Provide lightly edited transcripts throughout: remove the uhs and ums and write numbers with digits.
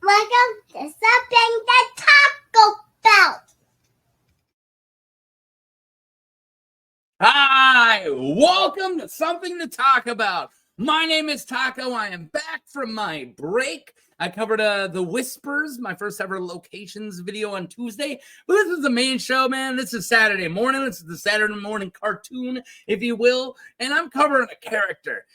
Welcome to Something to Talk About. Hi, welcome to Something to Talk About. My name is Taco. I am back from my break. I covered The Whispers, my first ever locations video on Tuesday. But this is the main show, man. This is Saturday morning. This is the Saturday morning cartoon, if you will. And I'm covering a character.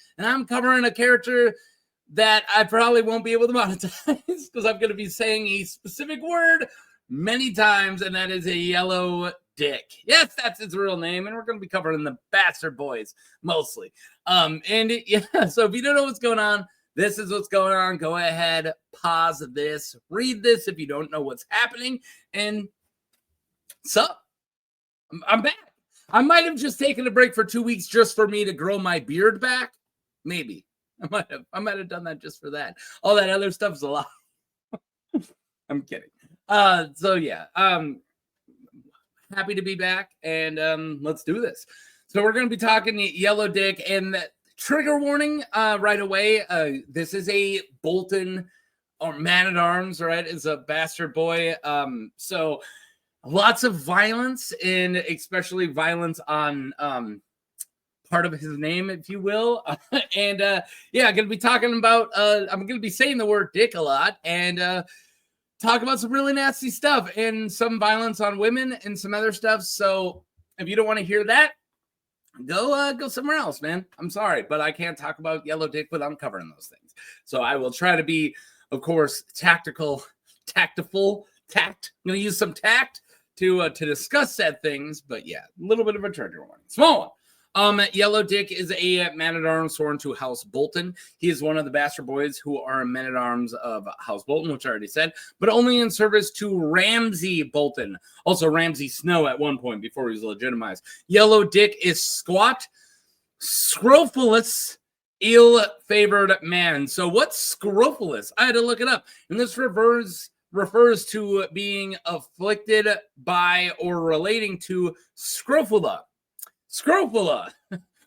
That I probably won't be able to monetize because I'm going to be saying a specific word many times, and that is a Yello Dick. Yes, that's his real name, and we're going to be covering the Bastard Boys mostly. So if you don't know what's going on, this is what's going on. Go ahead, pause this, read this if you don't know what's happening, and sup? I'm back. I might have just taken a break for 2 weeks just for me to grow my beard back. Maybe. I might have done that just for that. All that other stuff's a lot. I'm kidding. Happy to be back, and let's do this. So we're going to be talking Yello Dick, and trigger warning right away. This is a Bolton or man-at-arms, right? It's a bastard boy. So lots of violence, and especially violence on part of his name, if you will. I'm going to be talking about, I'm going to be saying the word dick a lot, and talk about some really nasty stuff and some violence on women and some other stuff. So if you don't want to hear that, go somewhere else, man. I'm sorry, but I can't talk about Yello Dick without covering those things. So I will try to be, of course, tactful. I'm going to use some tact to discuss said things, but yeah, a little bit of a trigger warning. Small one. Yello Dick is a man-at-arms sworn to House Bolton. He is one of the bastard boys who are men-at-arms of House Bolton, which I already said, but only in service to Ramsay Bolton. Also Ramsay Snow at one point before he was legitimized. Yello Dick is squat, scrofulous, ill-favored man. So what's scrofulous? I had to look it up. And this refers to being afflicted by or relating to scrofula. Scrofula.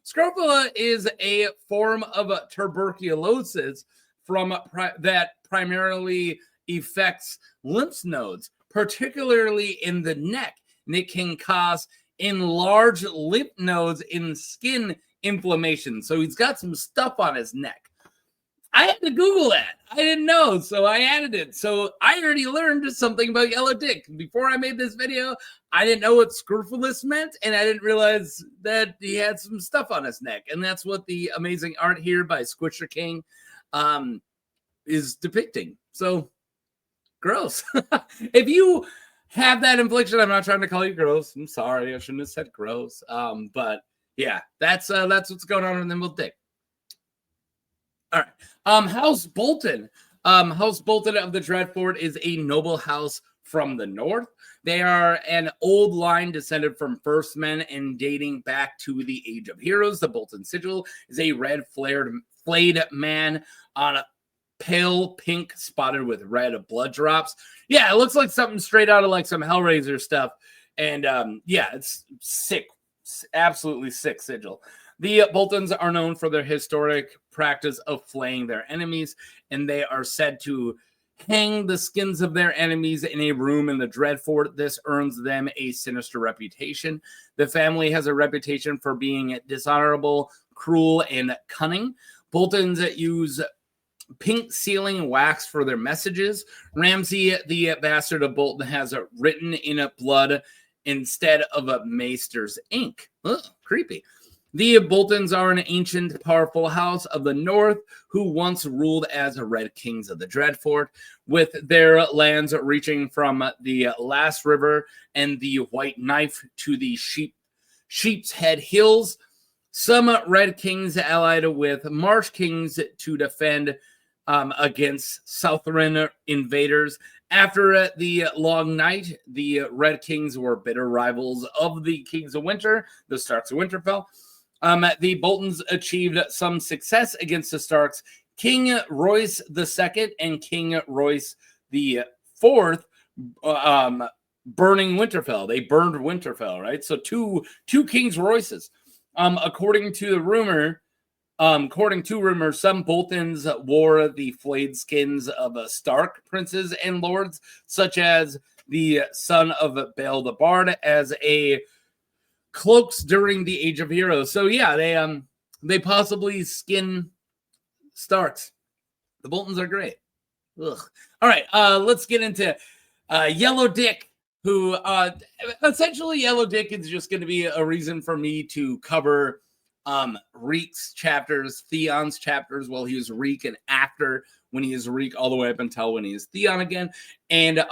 Scrofula is a form of tuberculosis that primarily affects lymph nodes, particularly in the neck. And it can cause enlarged lymph nodes in skin inflammation. So he's got some stuff on his neck. I had to Google that. I didn't know, so I added it. So I already learned something about Yello Dick. Before I made this video, I didn't know what scrofulous meant, and I didn't realize that he had some stuff on his neck. And that's what the amazing art here by Squisher King is depicting. So, gross. If you have that infliction, I'm not trying to call you gross. I'm sorry. I shouldn't have said gross. But yeah, that's what's going on with them with Dick. All right. House Bolton. House Bolton of the Dreadfort is a noble house from the north. They are an old line descended from first men and dating back to the Age of Heroes. The Bolton sigil is a red flayed man on a pale pink spotted with red blood drops. Yeah, it looks like something straight out of like some Hellraiser stuff. And it's sick. Absolutely sick sigil. The Boltons are known for their historic practice of flaying their enemies, and they are said to hang the skins of their enemies in a room in the Dreadfort. This earns them a sinister reputation. The family has a reputation for being dishonorable, cruel, and cunning. Boltons use pink sealing wax for their messages. Ramsay, the bastard of Bolton, has written in blood instead of a maester's ink. Ugh, creepy. The Boltons are an ancient, powerful house of the north who once ruled as Red Kings of the Dreadfort, with their lands reaching from the Last River and the White Knife to the Sheep's Head Hills. Some Red Kings allied with Marsh Kings to defend against Southern invaders. After the Long Night, the Red Kings were bitter rivals of the Kings of Winter, the Starks of Winterfell. The Boltons achieved some success against the Starks. King Royce II and King Royce IV burning Winterfell. They burned Winterfell, right? So two Kings Royces. According to the rumor, According to rumors, some Boltons wore the flayed skins of Stark princes and lords, such as the son of Bael the Bard, as a cloaks during the Age of Heroes. So yeah, they possibly skin Starks. The Boltons are great. Ugh. All right, let's get into Yello Dick, who essentially Yello Dick is just going to be a reason for me to cover Reek's chapters, Theon's chapters while he was Reek, and after when he is Reek, all the way up until when he is Theon again. And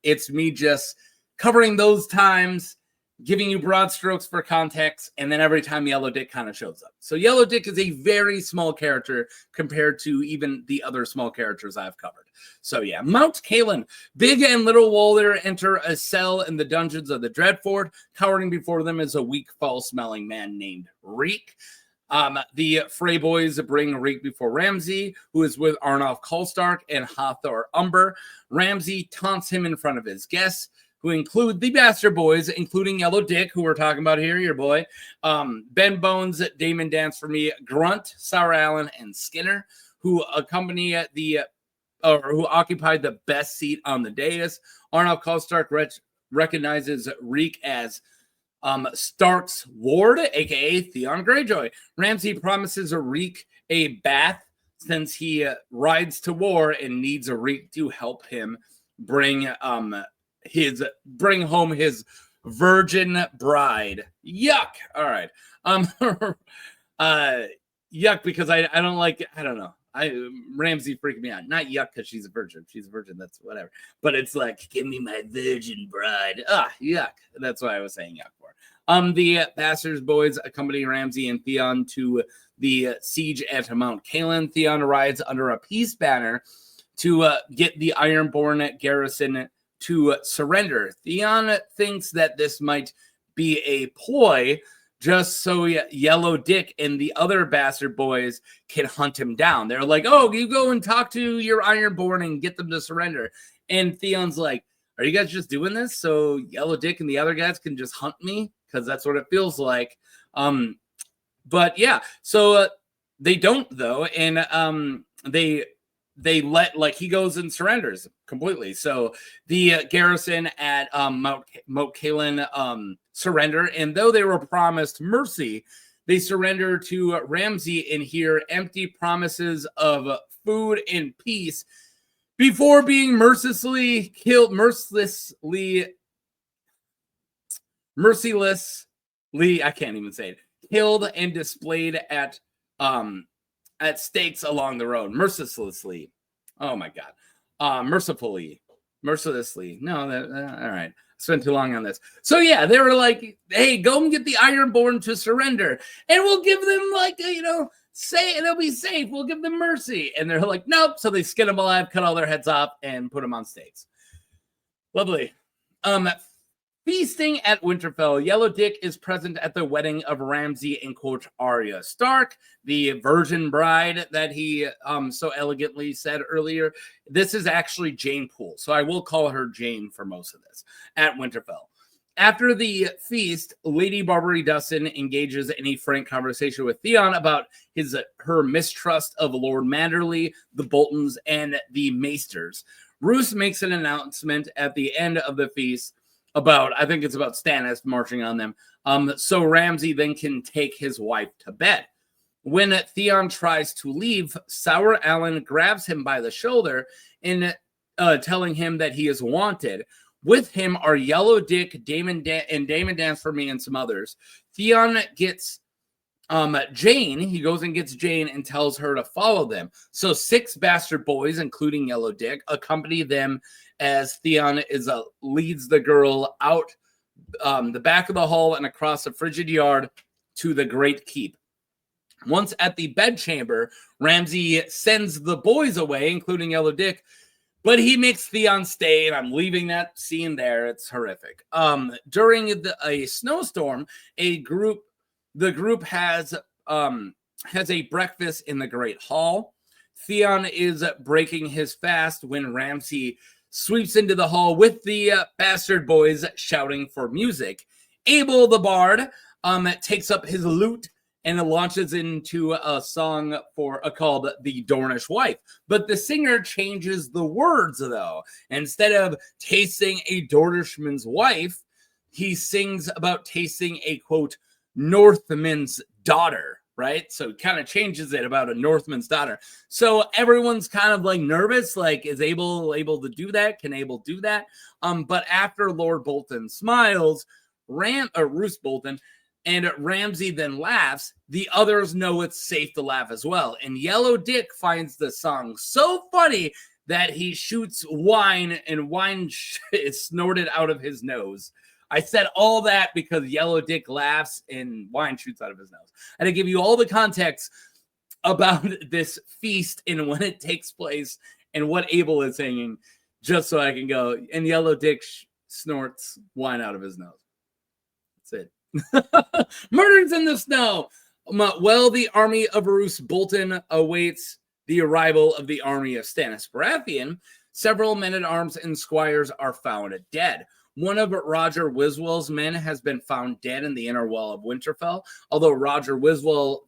it's me just covering those times, giving you broad strokes for context, and then every time Yello Dick kind of shows up. So Yello Dick is a very small character compared to even the other small characters I've covered. So yeah, Mount Kalin. Big and Little Walder enter a cell in the dungeons of the Dreadfort. Cowering before them is a weak, foul-smelling man named Reek. The Frey boys bring Reek before Ramsay, who is with Arnulf Karstark and Hathor Umber. Ramsay taunts him in front of his guests, who include the Bastard Boys, including Yello Dick, who we're talking about here, your boy, Ben Bones, Damon Dance for Me, Grunt, Sour Allen, and Skinner, who accompany who occupied the best seat on the dais. Arnulf Karstark recognizes Reek as Stark's ward, aka Theon Greyjoy. Ramsay promises Reek a bath since he rides to war and needs a Reek to help him bring home his virgin bride. Yuck. All right. Yuck, because I don't like, I don't know. Ramsay freaked me out. Not yuck because she's a virgin. She's a virgin. That's whatever. But it's like, give me my virgin bride. Yuck. That's why I was saying yuck for. The Bastard Boys accompany Ramsay and Theon to the siege at Mount Kalin. Theon rides under a peace banner to get the Ironborn garrison to surrender. Theon thinks that this might be a ploy just so Yello Dick and the other Bastard Boys can hunt him down. They're like, oh, you go and talk to your Ironborn and get them to surrender. And Theon's like, are you guys just doing this so Yello Dick and the other guys can just hunt me? Because that's what it feels like. But yeah, so they don't, though. And they let, like, he goes and surrenders completely. So the garrison at Mount Kalin surrender, and though they were promised mercy, they surrender to Ramsay and hear empty promises of food and peace before being mercilessly killed. I can't even say it. Killed and displayed at stakes along the road, mercilessly. Oh my God. Mercilessly. No, all right. Spent too long on this. So yeah, they were like, hey, go and get the Ironborn to surrender, and we'll give them, like, say they'll be safe. We'll give them mercy. And they're like, nope. So they skin them alive, cut all their heads off, and put them on stakes. Lovely. Feasting at Winterfell, Yello Dick is present at the wedding of Ramsay and Coach Arya Stark, the virgin bride that he so elegantly said earlier. This is actually Jane Poole, so I will call her Jane for most of this, at Winterfell. After the feast, Lady Barbary Dustin engages in a frank conversation with Theon about her mistrust of Lord Manderly, the Boltons, and the Maesters. Roose makes an announcement at the end of the feast about Stannis marching on them. So Ramsay then can take his wife to bed. When Theon tries to leave, Sour Allen grabs him by the shoulder and telling him that he is wanted. With him are Yello Dick, Damon Dance for Me, and some others. Theon gets Jane. He goes and gets Jane and tells her to follow them. So 6 Bastard Boys, including Yello Dick, accompany them as Theon leads the girl out the back of the hall and across the frigid yard to the Great Keep. Once at the bedchamber, Ramsay sends the boys away, including Yello Dick, but he makes Theon stay, and I'm leaving that scene there. It's horrific. During a snowstorm, the group has a breakfast in the Great Hall. Theon is breaking his fast when Ramsay sweeps into the hall with the Bastard Boys shouting for music. Abel the Bard takes up his lute and it launches into a song called The Dornish Wife. But the singer changes the words, though. Instead of tasting a Dornishman's wife, he sings about tasting a, quote, Northman's daughter, right? So it kind of changes it about a Northman's daughter. So everyone's kind of like nervous, like, is able to do that? Can Abel do that? But after Lord Bolton smiles, Roose Bolton, and Ramsay then laughs, the others know it's safe to laugh as well. And Yello Dick finds the song so funny that he shoots wine, and wine is snorted out of his nose. I said all that because Yello Dick laughs and wine shoots out of his nose. And I give you all the context about this feast and when it takes place and what Abel is singing, just so I can go, and Yello Dick snorts wine out of his nose. That's it. Murders in the snow. Well, the army of Roose Bolton awaits the arrival of the army of Stannis Baratheon. Several men-at-arms and squires are found dead. One of Roger Wiswell's men has been found dead in the inner wall of Winterfell, although Roger Wiswell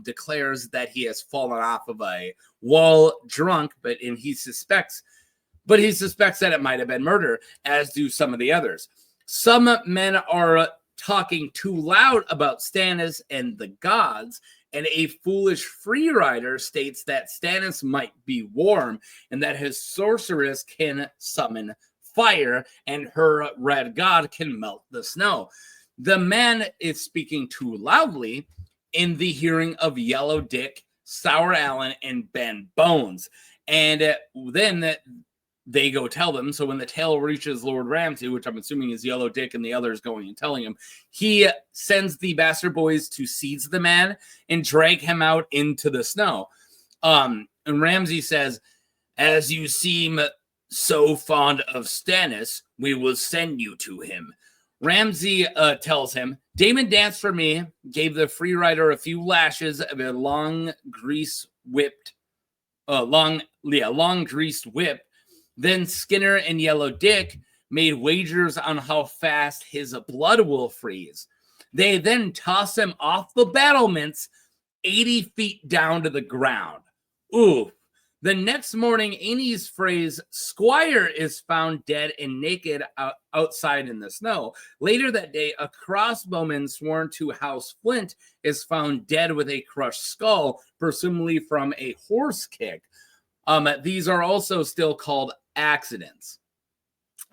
declares that he has fallen off of a wall drunk, but he suspects that it might have been murder, as do some of the others. Some men are talking too loud about Stannis and the gods, and a foolish free rider states that Stannis might be warm and that his sorceress can summon fire and her red god can melt the snow. The man is speaking too loudly in the hearing of Yello Dick, Sour Allen, and Ben Bones. And then they go tell them. So when the tale reaches Lord Ramsay, which I'm assuming is Yello Dick and the others going and telling him, he sends the bastard boys to seize the man and drag him out into the snow. And Ramsay says, as you seem so fond of Stannis, we will send you to him. Ramsay tells him, Damon danced for me, gave the free rider a few lashes of a long greased whip. Then Skinner and Yello Dick made wagers on how fast his blood will freeze. They then toss him off the battlements 80 feet down to the ground. Ooh. The next morning, Annie's phrase, Squire is found dead and naked outside in the snow. Later that day, a crossbowman sworn to House Flint is found dead with a crushed skull, presumably from a horse kick. These are also still called accidents.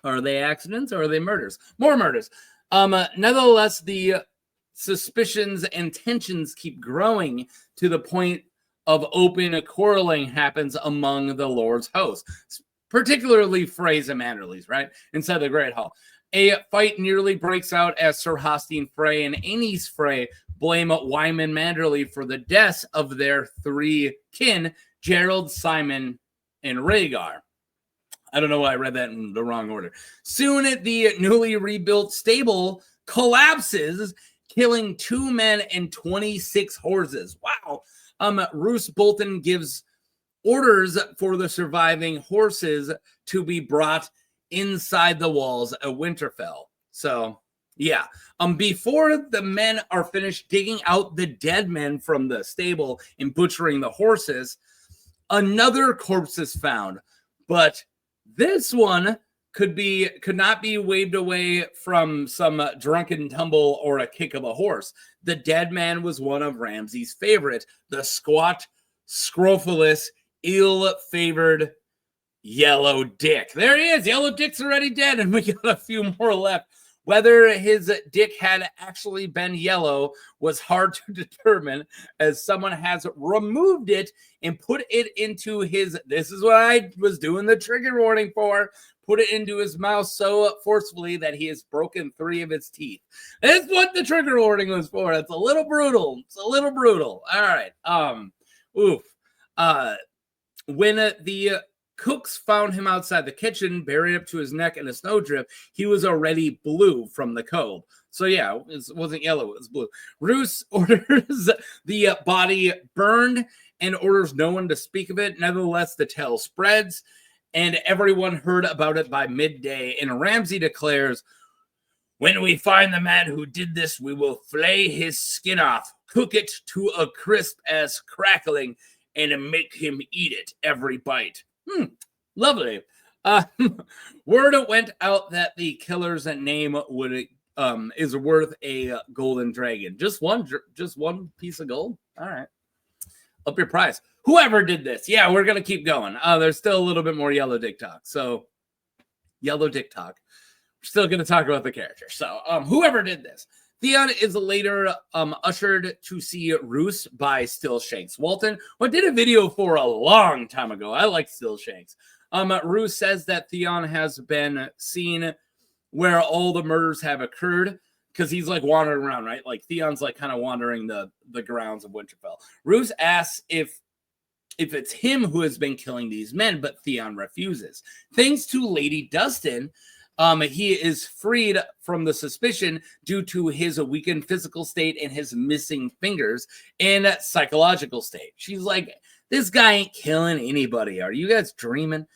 Are they accidents or are they murders? More murders. Nevertheless, the suspicions and tensions keep growing to the point of open quarreling happens among the Lord's host, particularly Frey's and Manderly's, right? Inside the Great Hall. A fight nearly breaks out as Sir Hostine Frey and Aenys Frey blame Wyman Manderly for the deaths of their three kin, Gerald, Simon, and Rhaegar. I don't know why I read that in the wrong order. Soon, the newly rebuilt stable collapses, killing 2 men and 26 horses. Wow. Roose Bolton gives orders for the surviving horses to be brought inside the walls of Winterfell. So, yeah. Before the men are finished digging out the dead men from the stable and butchering the horses, another corpse is found. But this one could not be waved away from some drunken tumble or a kick of a horse. The dead man was one of Ramsay's favorite, the squat, scrofulous, ill-favored Yello Dick. There he is. Yello Dick's already dead, and we got a few more left. Whether his dick had actually been yellow was hard to determine, as someone has removed it and put it into his, this is what I was doing the trigger warning for, put it into his mouth so forcefully that he has broken 3 of its teeth. That's what the trigger warning was for. It's a little brutal. It's a little brutal. All right. When the cooks found him outside the kitchen, buried up to his neck in a snowdrift, he was already blue from the cold. So yeah, it wasn't yellow, it was blue. Roose orders the body burned and orders no one to speak of it. Nevertheless, the tale spreads, and everyone heard about it by midday. And Ramsay declares, when we find the man who did this, we will flay his skin off. cook it to a crisp as crackling, and make him eat it every bite. Lovely. Word went out that the killer's name is worth a golden dragon. Just one piece of gold. All right, up your price. Whoever did this, yeah, we're gonna keep going. There's still a little bit more Yello Dick talk. So, Yello Dick talk. We're still gonna talk about the character. So, whoever did this. Theon is later ushered to see Roose by Stillshanks Walton, who I did a video for a long time ago. I like Stillshanks. Roose says that Theon has been seen where all the murders have occurred, because he's like wandering around, right? Like Theon's like kind of wandering the grounds of Winterfell. Roose asks if it's him who has been killing these men, but Theon refuses. Thanks to Lady Dustin, he is freed from the suspicion due to his weakened physical state and his missing fingers and psychological state. She's like, this guy ain't killing anybody. Are you guys dreaming?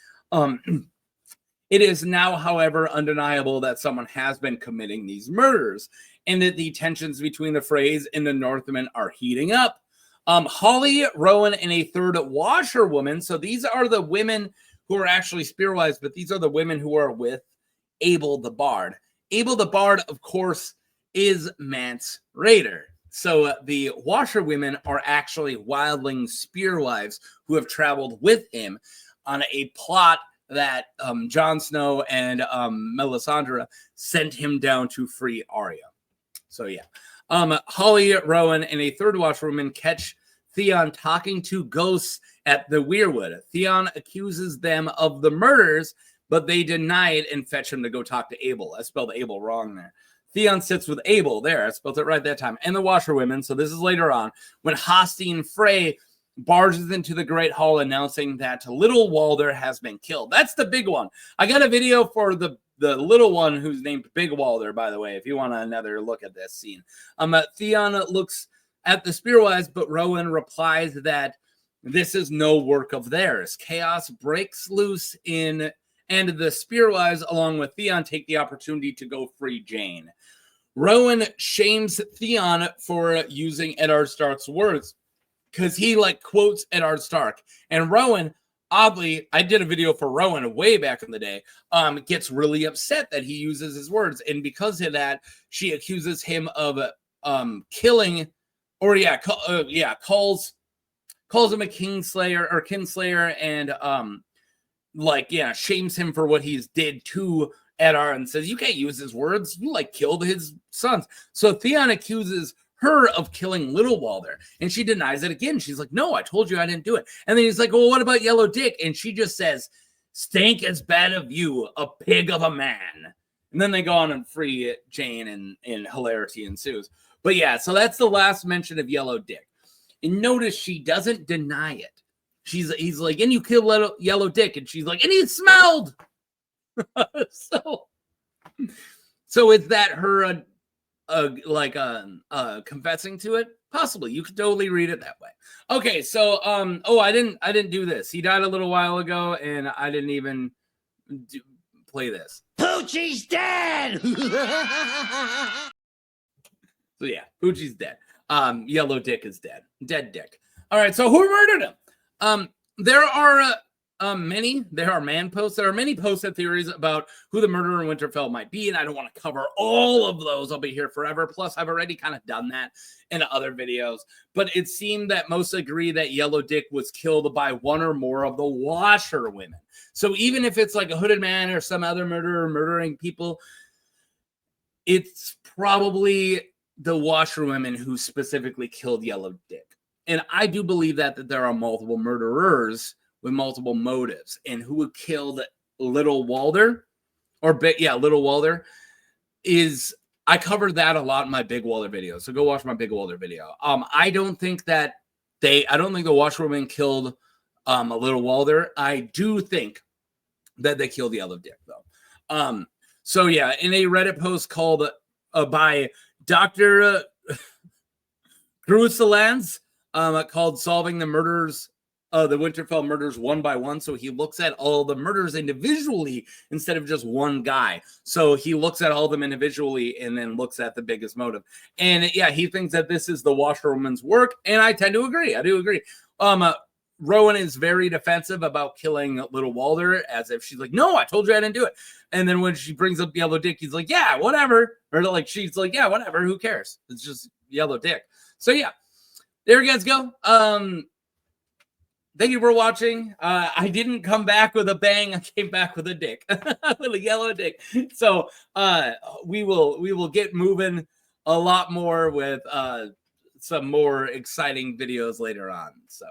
It is now, however, undeniable that someone has been committing these murders and that the tensions between the Freys and the Northmen are heating up. Holly, Rowan, and a third washerwoman. So these are the women who are actually spearwives, but these are the women who are with Abel the Bard. Abel the Bard, of course, is Mance Rayder. So the washerwomen are actually wildling spearwives who have traveled with him on a plot that Jon Snow and Melisandre sent him down to free Arya. So yeah. Holly, Rowan, and a third washerwoman catch Theon talking to ghosts at the Weirwood. Theon accuses them of the murders, but they deny it and fetch him to go talk to Abel. I spelled Abel wrong there. Theon sits with Abel there. I spelled it right that time. And the washerwomen. So this is later on when Hostine Frey barges into the Great Hall announcing that Little Walder has been killed. That's the big one. I got a video for the little one who's named Big Walder, by the way, if you want another look at this scene. Theon looks at the spearwives, but Rowan replies that this is no work of theirs. Chaos breaks loose and the spearwives, along with Theon, take the opportunity to go free Jane. Rowan shames Theon for using Eddard Stark's words because he quotes Eddard Stark. And Rowan, oddly, I did a video for Rowan way back in the day, gets really upset that he uses his words. And because of that, she accuses him of killing, or calls him a kingslayer or kinslayer, and shames him for what he's did to Eddard and says, you can't use his words. You killed his sons. So Theon accuses her of killing Little Walder, and she denies it again. She's like, no, I told you I didn't do it. And then he's like, well, what about Yello Dick? And she just says, stank as bad of you, a pig of a man. And then they go on and free Jane, and hilarity ensues. But yeah, so that's the last mention of Yello Dick. And notice she doesn't deny it. He's like, and you killed Yello Dick, and she's like, and he smelled. So is that her confessing to it? Possibly. You could totally read it that way. Okay, so I didn't do this. He died a little while ago, and I didn't even play this. Poochie's dead. So yeah, Poochie's dead. Yello Dick is dead. Dead Dick. All right, so who murdered him? There are many posts. There are many posts and theories about who the murderer in Winterfell might be, and I don't want to cover all of those. I'll be here forever. Plus, I've already kind of done that in other videos. But it seemed that most agree that Yello Dick was killed by one or more of the washerwomen. So even if it's like a hooded man or some other murderer murdering people, it's probably the washerwomen who specifically killed Yello Dick. And I do believe that there are multiple murderers with multiple motives. And who killed Little Walder, Little Walder, is, I covered that a lot in my Big Walder video. So go watch my Big Walder video. I don't think the washerwomen killed Little Walder. I do think that they killed Yello Dick, though. So yeah, in a Reddit post called by Dr. Cruiselans, called Solving the Murders the Winterfell murders one by one. So he looks at all the murders individually instead of just one guy. So he looks at all of them individually and then looks at the biggest motive. And yeah, he thinks that this is the washerwoman's work. And I tend to agree. I do agree. Rowan is very defensive about killing little Walder, as if she's like, no, I told you I didn't do it. And then when she brings up Yello Dick, he's like, yeah, whatever. Or like, she's like, yeah, whatever. Who cares? It's just Yello Dick. So yeah, there you guys go. Thank you for watching. I didn't come back with a bang. I came back with a dick, with a Yello Dick. So we will get moving a lot more with some more exciting videos later on. So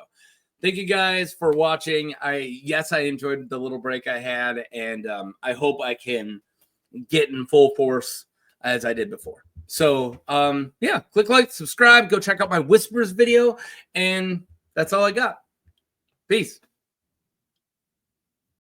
thank you guys for watching. Yes, I enjoyed the little break I had, and I hope I can get in full force as I did before. So yeah, click like, subscribe, go check out my Whispers video, and that's all I got. Peace.